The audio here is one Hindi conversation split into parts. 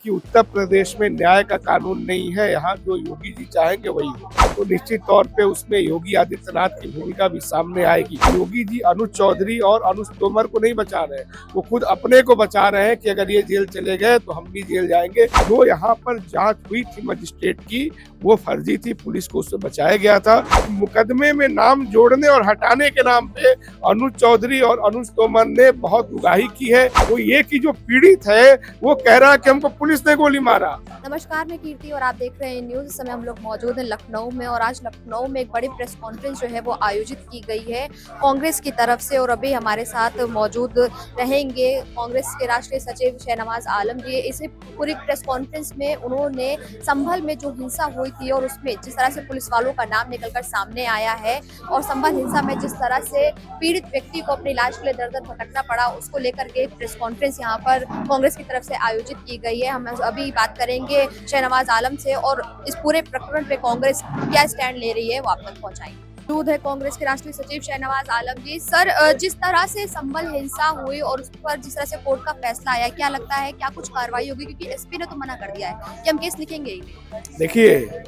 कि उत्तर प्रदेश में न्याय का कानून नहीं है, यहाँ जो योगी जी चाहेंगे वही हो। तो निश्चित तौर पे उसमें योगी आदित्यनाथ की भूमिका भी सामने आएगी। योगी जी अनुज चौधरी और अनुज तोमर को नहीं बचा रहे हैं, वो खुद अपने को बचा रहे हैं कि अगर ये जेल चले गए तो हम भी जेल जाएंगे। जो यहाँ पर जांच हुई थी मजिस्ट्रेट की, वो फर्जी थी, पुलिस को उससे बचाया गया था। मुकदमे में नाम जोड़ने और हटाने के नाम पे अनुज चौधरी और अनुज तोमर ने बहुत उगाही की है। वो ये कि जो पीड़ित है वो कह रहा है कि हमको पुलिस ने गोली मारा। नमस्कार, मैं कीर्ति और आप देख रहे हैं न्यूज। इस समय हम लोग मौजूद हैं लखनऊ में और आज लखनऊ में एक बड़ी प्रेस कॉन्फ्रेंस जो है वो आयोजित की गई है कांग्रेस की तरफ से। और अभी हमारे साथ मौजूद रहेंगे कांग्रेस के राष्ट्रीय सचिव शहनवाज आलम जी। इस पूरी प्रेस कॉन्फ्रेंस में उन्होंने संभल में जो हिंसा हुई थी और उसमें जिस तरह से पुलिस वालों का नाम निकलकर सामने आया है और संभल हिंसा में जिस तरह से पीड़ित व्यक्ति को अपने इलाज के लिए दर दर भटकना पड़ा, उसको लेकर के एक प्रेस कॉन्फ्रेंस यहाँ पर कांग्रेस की तरफ से आयोजित की गई है। हम अभी बात करेंगे शहनवाज आलम से और इस पूरे प्रकरण पे कांग्रेस क्या स्टैंड ले रही है वो आप तक पहुंचाएंगे। मौजूद है कांग्रेस के राष्ट्रीय सचिव शहनवाज आलम जी। सर, जिस तरह से संभल हिंसा हुई और उस पर जिस तरह से कोर्ट का फैसला आया, क्या लगता है क्या कुछ कार्रवाई होगी? क्योंकि एसपी ने तो मना कर दिया है कि हम केस लिखेंगे ही नहीं। देखिए,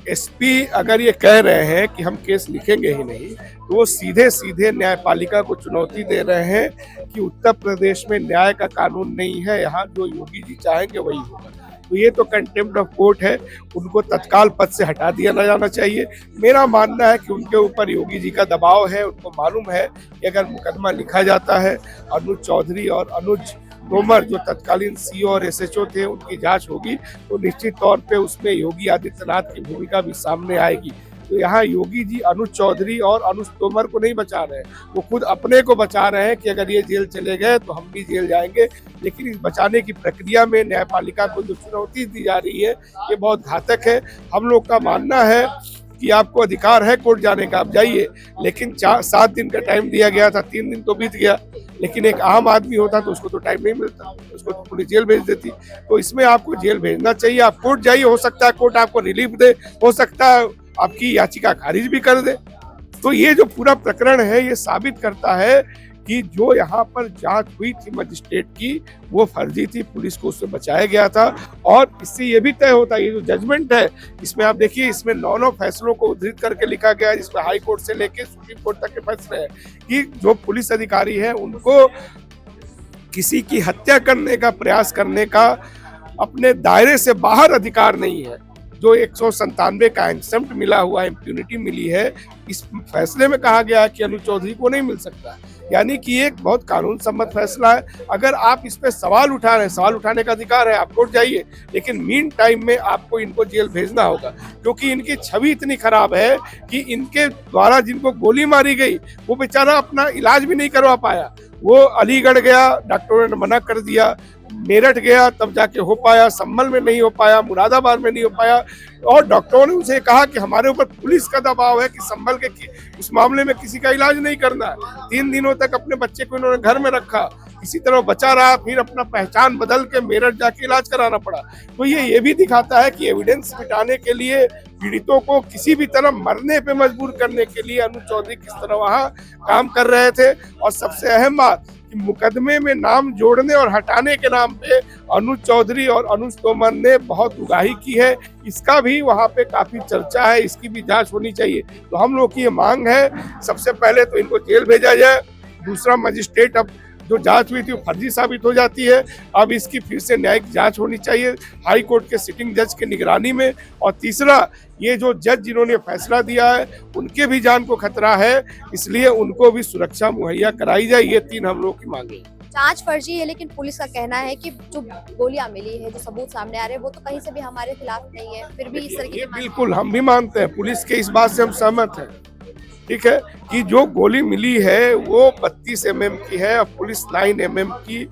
एसपी अगर ये कह रहे हैं कि हम केस लिखेंगे ही नहीं, तो वो सीधे सीधे न्यायपालिका को चुनौती दे रहे हैं कि उत्तर प्रदेश में न्याय का कानून नहीं है, यहाँ जो योगी जी चाहेंगे वही होगा। तो ये तो कंटेम्प्ट ऑफ कोर्ट है, उनको तत्काल पद से हटा दिया न जाना चाहिए। मेरा मानना है कि उनके ऊपर योगी जी का दबाव है। उनको मालूम है कि अगर मुकदमा लिखा जाता है, अनुज चौधरी और अनुज तोमर जो तत्कालीन सीओ और एसएचओ थे, उनकी जांच होगी तो निश्चित तौर पे उसमें योगी आदित्यनाथ की भूमिका भी सामने आएगी। तो यहाँ योगी जी अनुज चौधरी और अनुज तोमर को नहीं बचा रहे हैं, वो खुद अपने को बचा रहे हैं कि अगर ये जेल चले गए तो हम भी जेल जाएंगे। लेकिन इस बचाने की प्रक्रिया में न्यायपालिका को जो चुनौती दी जा रही है ये बहुत घातक है। हम लोग का मानना है कि आपको अधिकार है कोर्ट जाने का, आप जाइए, लेकिन 7 दिन का टाइम दिया गया था, 3 दिन तो बीत गया। लेकिन एक आम आदमी होता तो उसको तो टाइम नहीं मिलता, उसको तो पुलिस जेल भेज देती। तो इसमें आपको जेल भेजना चाहिए। आप कोर्ट जाइए, हो सकता है कोर्ट आपको रिलीफ दे, हो सकता है आपकी याचिका खारिज भी कर दे। तो ये जो पूरा प्रकरण है ये साबित करता है कि जो यहाँ पर जांच हुई थी मजिस्ट्रेट की, वो फर्जी थी, पुलिस को उससे बचाया गया था। और इससे ये भी तय होता है, ये जो जजमेंट है इसमें आप देखिए, इसमें 9 फैसलों को उद्धृत करके लिखा गया है, जिसमें हाई कोर्ट से लेके सुप्रीम कोर्ट तक के फैसले हैं कि जो पुलिस अधिकारी है उनको किसी की हत्या करने का प्रयास करने का अपने दायरे से बाहर अधिकार नहीं है। जो 197 का एक्सेम्प्ट मिला हुआ, इम्प्यूनिटी मिली है, इस फैसले में कहा गया है कि अनुज चौधरी को नहीं मिल सकता। यानी कि एक बहुत कानून सम्मत फैसला है। अगर आप इस पे सवाल उठा रहे हैं, सवाल उठाने का अधिकार है, आप कोर्ट जाइए, लेकिन मीन टाइम में आपको इनको जेल भेजना होगा, क्योंकि इनकी छवि इतनी खराब है कि इनके द्वारा जिनको गोली मारी गई वो बेचारा अपना इलाज भी नहीं करवा पाया। वो अलीगढ़ गया, डॉक्टरों ने मना कर दिया, मेरठ गया तब जाके हो पाया, संभल में नहीं हो पाया, मुरादाबाद में नहीं हो पाया, और डॉक्टरों ने उनसे कहा कि हमारे ऊपर पुलिस का दबाव है कि संभल के उस मामले में किसी का इलाज नहीं करना है। 3 दिनों तक अपने बच्चे को इन्होंने घर में रखा, किसी तरह बचा रहा, फिर अपना पहचान बदल के मेरठ जाके इलाज कराना पड़ा। तो ये भी दिखाता है कि एविडेंस मिटाने के लिए, पीड़ितों को किसी भी तरह मरने पे मजबूर करने के लिए अनुज चौधरी किस तरह वहाँ काम कर रहे थे। और सबसे अहम बात कि मुकदमे में नाम जोड़ने और हटाने के नाम पे अनुज चौधरी और अनुज तोमर ने बहुत उगाही की है। इसका भी वहाँ पे काफी चर्चा है, इसकी भी जांच होनी चाहिए। तो हम लोग की ये मांग है, सबसे पहले तो इनको जेल भेजा जाए। दूसरा, मजिस्ट्रेट अब जो जांच हुई थी वो फर्जी साबित हो जाती है, अब इसकी फिर से न्यायिक जांच होनी चाहिए हाई कोर्ट के सिटिंग जज की निगरानी में। और तीसरा, ये जो जज जिन्होंने फैसला दिया है उनके भी जान को खतरा है, इसलिए उनको भी सुरक्षा मुहैया कराई जाए। ये 3 हम लोग की मांगे हैं। जांच फर्जी है, लेकिन पुलिस का कहना है कि जो गोलियां मिली है, जो सबूत सामने आ रहे हैं, वो तो कहीं से भी हमारे खिलाफ नहीं है। फिर भी इस तरह की बिल्कुल हम भी मानते हैं, पुलिस के इस बात से हम सहमत हैं, ठीक है, कि जो गोली मिली है वो 32 mm की है और पुलिस 9 mm की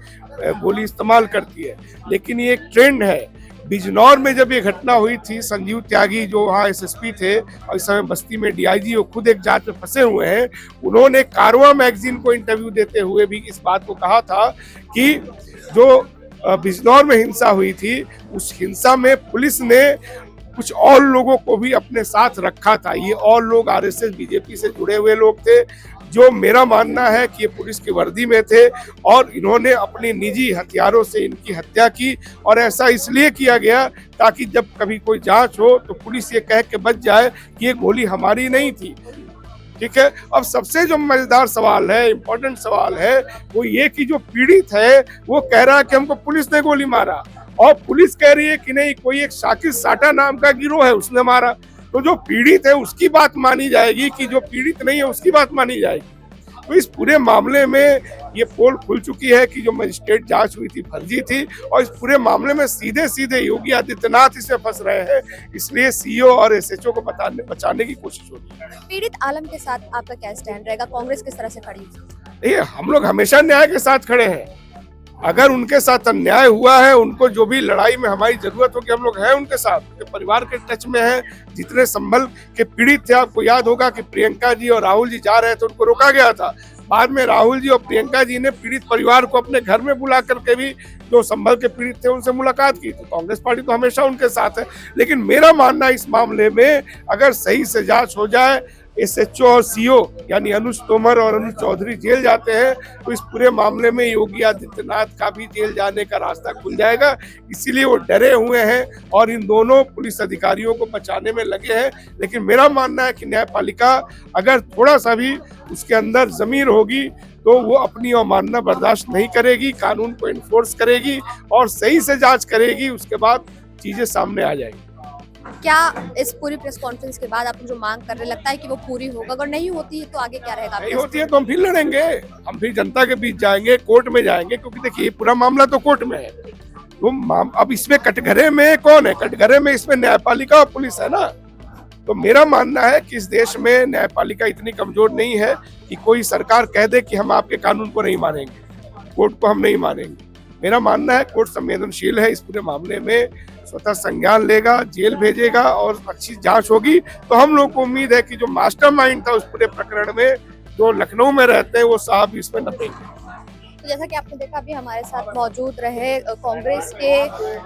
गोली इस्तेमाल करती है। लेकिन ये एक ट्रेंड है। बिजनौर में जब ये घटना हुई थी, संजीव त्यागी जो वहाँ एसएसपी थे और इस समय बस्ती में डीआईजी, वो खुद एक जांच में फंसे हुए हैं। उन्होंने कारवां मैगजीन को इंटरव्यू देते हुए भी इस बात को कहा था कि जो बिजनौर में हिंसा हुई थी, उस हिंसा में पुलिस ने कुछ और लोगों को भी अपने साथ रखा था। ये और लोग आरएसएस बीजेपी से जुड़े हुए लोग थे, जो मेरा मानना है कि ये पुलिस की वर्दी में थे और इन्होंने अपनी निजी हथियारों से इनकी हत्या की, और ऐसा इसलिए किया गया ताकि जब कभी कोई जांच हो तो पुलिस ये कह के बच जाए कि ये गोली हमारी नहीं थी। ठीक है, अब सबसे जो मजेदार सवाल है, इम्पोर्टेंट सवाल है, वो ये कि जो पीड़ित है वो कह रहा है कि हमको पुलिस ने गोली मारा, और पुलिस कह रही है कि नहीं, कोई एक शाकिर साटा नाम का गिरोह है उसने मारा। तो जो पीड़ित है उसकी बात मानी जाएगी कि जो पीड़ित नहीं है उसकी बात मानी जाएगी? तो इस पूरे मामले में ये पोल खुल चुकी है कि जो मजिस्ट्रेट जांच हुई थी फर्जी थी, और इस पूरे मामले में सीधे सीधे योगी आदित्यनाथ इसमें फंस रहे हैं, इसलिए सीईओ और एसएचओ को बचाने की कोशिश हो रही है। पीड़ित आलम के साथ आपका क्या स्टैंड रहेगा? कांग्रेस किस तरह से खड़ी है? देखिए, हम लोग हमेशा न्याय के साथ खड़े हैं। अगर उनके साथ अन्याय हुआ है, उनको जो भी लड़ाई में हमारी जरूरत होगी, हम लोग हैं उनके साथ, उनके परिवार के टच में है। जितने संभल के पीड़ित थे, आपको याद होगा कि प्रियंका जी और राहुल जी जा रहे थे, उनको रोका गया था। बाद में राहुल जी और प्रियंका जी ने पीड़ित परिवार को अपने घर में बुला करके भी जो संभल के पीड़ित थे उनसे मुलाकात की। तो कांग्रेस पार्टी तो हमेशा उनके साथ है। लेकिन मेरा मानना इस मामले में, अगर सही से जांच हो जाए, एसएचओ और सीओ यानी अनुज तोमर और अनुज चौधरी जेल जाते हैं, तो इस पूरे मामले में योगी आदित्यनाथ का भी जेल जाने का रास्ता खुल जाएगा। इसीलिए वो डरे हुए हैं और इन दोनों पुलिस अधिकारियों को बचाने में लगे हैं। लेकिन मेरा मानना है कि न्यायपालिका अगर थोड़ा सा भी उसके अंदर जमीर होगी तो वो अपनी अवमानना बर्दाश्त नहीं करेगी, कानून को इन्फोर्स करेगी और सही से जांच करेगी। उसके बाद चीजें सामने आ जाएगी। क्या इस पूरी प्रेस कॉन्फ्रेंस के बाद आपको जो मांग कर रहे, लगता है कि वो पूरी होगा? अगर नहीं होती है तो आगे क्या रहेगा? नहीं होती है तो हम फिर लड़ेंगे, हम फिर जनता के बीच जाएंगे, कोर्ट में जाएंगे, क्योंकि देखिए पूरा मामला तो कोर्ट में है। तो अब इसमें कटघरे में कौन है? कटघरे में इसमें न्यायपालिका और पुलिस है ना। तो मेरा मानना है कि इस देश में न्यायपालिका इतनी कमजोर नहीं है कि कोई सरकार कह दे कि हम आपके कानून को नहीं मानेंगे, कोर्ट को हम नहीं मानेंगे। मेरा मानना है कोर्ट संवेदनशील है, इस पूरे मामले में स्वतः संज्ञान लेगा, जेल भेजेगा और अच्छी जांच होगी। तो हम लोग को उम्मीद है कि जो मास्टरमाइंड था उस पूरे प्रकरण में, जो लखनऊ में रहते हैं, वो साहब इसमें नपेंगे। तो जैसा कि आपने देखा, अभी हमारे साथ मौजूद रहे कांग्रेस के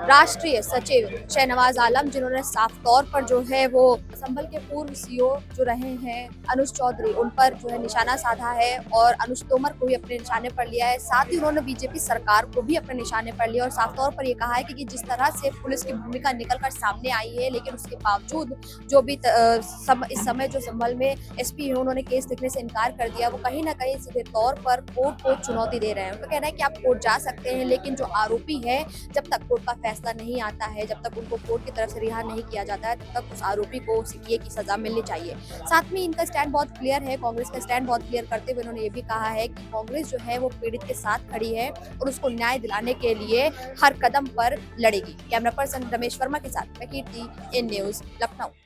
राष्ट्रीय सचिव शहनवाज आलम, जिन्होंने साफ तौर पर जो है वो संभल के पूर्व सीईओ जो रहे हैं अनुज चौधरी, उन पर जो है निशाना साधा है और अनुज तोमर को भी अपने निशाने पर लिया है। साथ ही उन्होंने बीजेपी सरकार को भी अपने निशाने पर लिया और साफ तौर पर ये कहा है कि जिस तरह से पुलिस की भूमिका निकलकर सामने आई है, लेकिन उसके बावजूद जो भी इस समय जो संभल में एसपी है, उन्होंने केस लिखने से इनकार कर दिया। वो कहीं ना कहीं सीधे तौर पर कोर्ट को चुनौती दे रहे हैं। उनका कहना है कि आप कोर्ट जा सकते हैं, लेकिन जो आरोपी है, जब तक कोर्ट का फैसला नहीं आता है, जब तक उनको कोर्ट की तरफ से रिहा नहीं किया जाता है, तब तक उस आरोपी को सीए की सजा मिलनी चाहिए। साथ में इनका स्टैंड बहुत क्लियर है, कांग्रेस का स्टैंड बहुत क्लियर करते हुए इन्होंने ये भी कहा है कि कांग्रेस जो है वो पीड़ित के साथ खड़ी है और उसको न्याय दिलाने के लिए हर कदम पर लड़ेगी। कैमरा पर्सन रमेश वर्मा के साथ मैं कीर्ति, इन न्यूज़, लखनऊ।